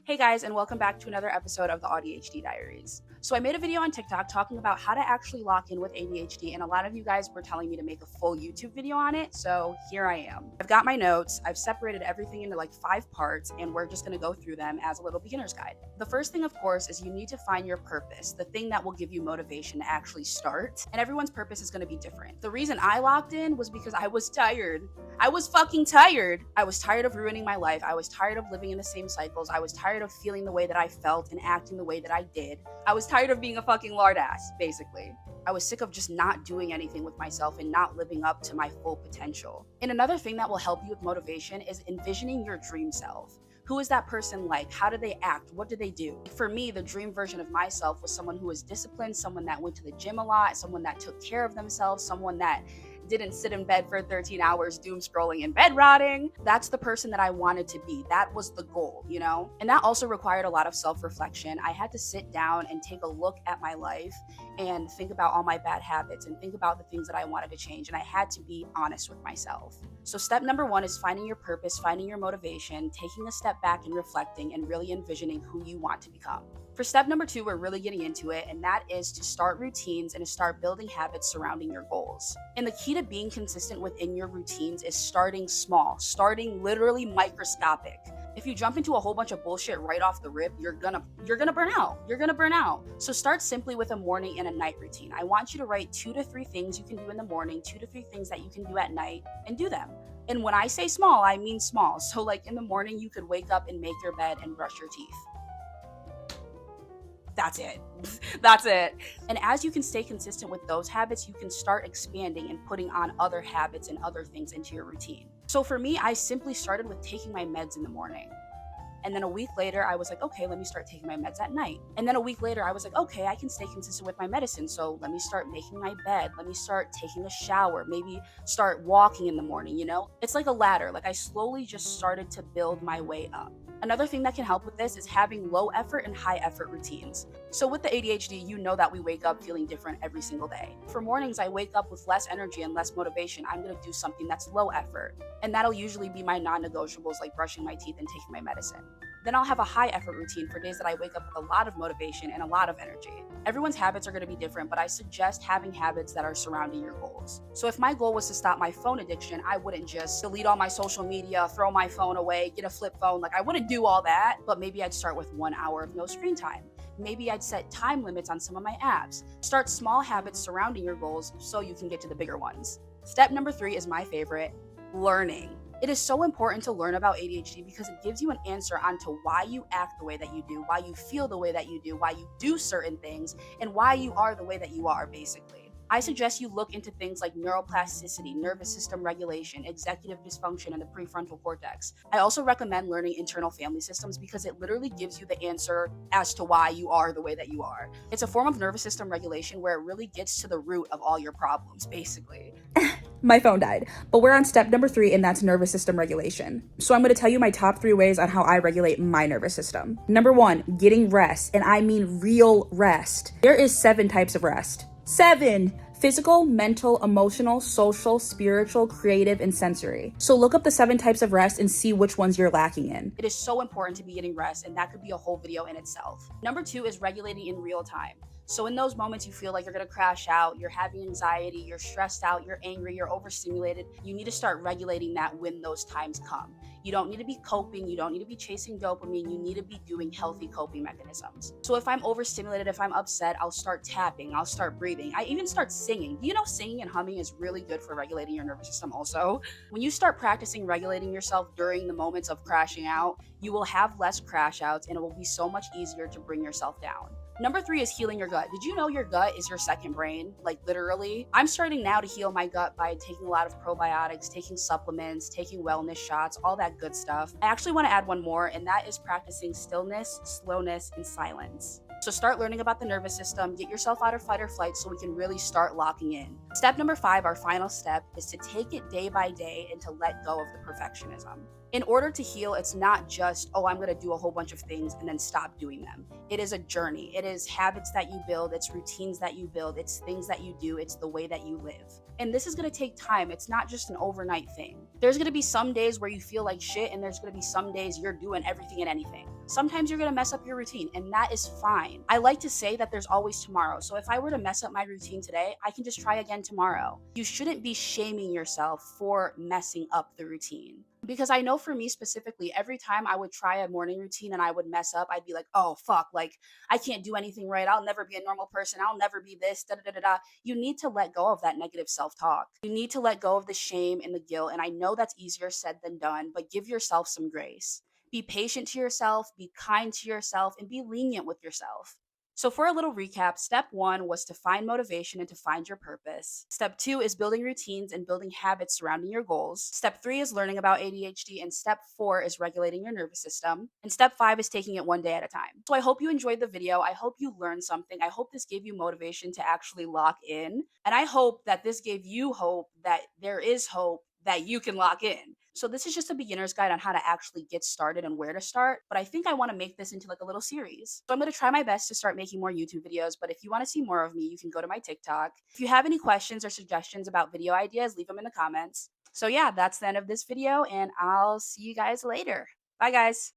Hey guys, and welcome back to another episode of the ADHD Diaries. So I made a video on TikTok talking about how to actually lock in with ADHD, and a lot of you guys were telling me to make a full YouTube video on it, so here I am. I've got my notes, I've separated everything into like 5 parts, and we're just gonna go through them as a little beginner's guide. The first thing, of course, is you need to find your purpose, the thing that will give you motivation to actually start, and everyone's purpose is gonna be different. The reason I locked in was because I was tired. I was fucking tired. I was tired of ruining my life. I was tired of living in the same cycles. I was tired of feeling the way that I felt and acting the way that I did. I was tired of being a fucking lard ass, basically. I was sick of just not doing anything with myself and not living up to my full potential. And another thing that will help you with motivation is envisioning your dream self. Who is that person like? How do they act? What do they do? For me, the dream version of myself was someone who was disciplined, someone that went to the gym a lot, someone that took care of themselves, someone that didn't sit in bed for 13 hours doom scrolling and bed rotting. That's the person that I wanted to be. That was the goal, you know? And that also required a lot of self-reflection. I had to sit down and take a look at my life and think about all my bad habits and think about the things that I wanted to change. And I had to be honest with myself. So step number 1 is finding your purpose, finding your motivation, taking a step back and reflecting and really envisioning who you want to become. For step number 2, we're really getting into it, and that is to start routines and to start building habits surrounding your goals. And the key to being consistent within your routines is starting small, starting literally microscopic. If you jump into a whole bunch of bullshit right off the rip, you're gonna burn out. You're gonna burn out. So start simply with a morning and a night routine. I want you to write 2 to 3 things you can do in the morning, 2 to 3 things that you can do at night, and do them. And when I say small, I mean small. So like in the morning, you could wake up and make your bed and brush your teeth. That's it. That's it. And as you can stay consistent with those habits, you can start expanding and putting on other habits and other things into your routine. So for me, I simply started with taking my meds in the morning. And then a week later, I was like, okay, let me start taking my meds at night. And then a week later, I was like, okay, I can stay consistent with my medicine. So let me start making my bed. Let me start taking a shower, maybe start walking in the morning, you know? It's like a ladder. Like I slowly just started to build my way up. Another thing that can help with this is having low effort and high effort routines. So with the ADHD, you know that we wake up feeling different every single day. For mornings, I wake up with less energy and less motivation. I'm gonna do something that's low effort. And that'll usually be my non-negotiables like brushing my teeth and taking my medicine. Then I'll have a high effort routine for days that I wake up with a lot of motivation and a lot of energy. Everyone's habits are going to be different, but I suggest having habits that are surrounding your goals. So if my goal was to stop my phone addiction, I wouldn't just delete all my social media, throw my phone away, get a flip phone. Like I wouldn't do all that, but maybe I'd start with 1 hour of no screen time. Maybe I'd set time limits on some of my apps. Start small habits surrounding your goals so you can get to the bigger ones. Step number 3 is my favorite, learning. It is so important to learn about ADHD because it gives you an answer onto why you act the way that you do, why you feel the way that you do, why you do certain things, and why you are the way that you are, basically. I suggest you look into things like neuroplasticity, nervous system regulation, executive dysfunction, and the prefrontal cortex. I also recommend learning internal family systems because it literally gives you the answer as to why you are the way that you are. It's a form of nervous system regulation where it really gets to the root of all your problems, basically. My phone died, but we're on step number 3, and that's nervous system regulation. So I'm going to tell you my top 3 ways on how I regulate my nervous system. Number 1, getting rest, and I mean real rest. There is 7 types of rest. 7! Physical, mental, emotional, social, spiritual, creative, and sensory. So look up the 7 types of rest and see which ones you're lacking in. It is so important to be getting rest, and that could be a whole video in itself. Number 2 is regulating in real time. So in those moments you feel like you're gonna crash out, you're having anxiety, you're stressed out, you're angry, you're overstimulated, you need to start regulating that when those times come. You don't need to be coping, you don't need to be chasing dopamine, you need to be doing healthy coping mechanisms. So if I'm overstimulated, if I'm upset, I'll start tapping, I'll start breathing, I even start singing. Do you know singing and humming is really good for regulating your nervous system also? When you start practicing regulating yourself during the moments of crashing out, you will have less crash outs and it will be so much easier to bring yourself down. Number 3 is healing your gut. Did you know your gut is your second brain? Like literally. I'm starting now to heal my gut by taking a lot of probiotics, taking supplements, taking wellness shots, all that good stuff. I actually want to add one more, and that is practicing stillness, slowness, and silence. So start learning about the nervous system, get yourself out of fight or flight so we can really start locking in. Step number 5, our final step, is to take it day by day and to let go of the perfectionism. In order to heal, it's not just, oh, I'm going to do a whole bunch of things and then stop doing them. It is a journey. It is habits that you build. It's routines that you build. It's things that you do. It's the way that you live. And this is going to take time. It's not just an overnight thing. There's going to be some days where you feel like shit, and there's going to be some days you're doing everything and anything. Sometimes you're gonna mess up your routine, and that is fine. I like to say that there's always tomorrow. So if I were to mess up my routine today, I can just try again tomorrow. You shouldn't be shaming yourself for messing up the routine. Because I know for me specifically, every time I would try a morning routine and I would mess up, I'd be like, oh, fuck, like I can't do anything right. I'll never be a normal person. I'll never be this, da da da da da. You need to let go of that negative self talk. You need to let go of the shame and the guilt. And I know that's easier said than done, but give yourself some grace. Be patient to yourself, be kind to yourself, and be lenient with yourself. So, for a little recap, step one was to find motivation and to find your purpose. Step two is building routines and building habits surrounding your goals. Step three is learning about ADHD. And step four is regulating your nervous system. And step five is taking it one day at a time. So, I hope you enjoyed the video. I hope you learned something. I hope this gave you motivation to actually lock in. And I hope that this gave you hope that there is hope that you can lock in. So this is just a beginner's guide on how to actually get started and where to start, but I think I want to make this into like a little series. So I'm going to try my best to start making more YouTube videos, but if you want to see more of me, you can go to my TikTok. If you have any questions or suggestions about video ideas, leave them in the comments. So yeah, that's the end of this video and I'll see you guys later. Bye guys.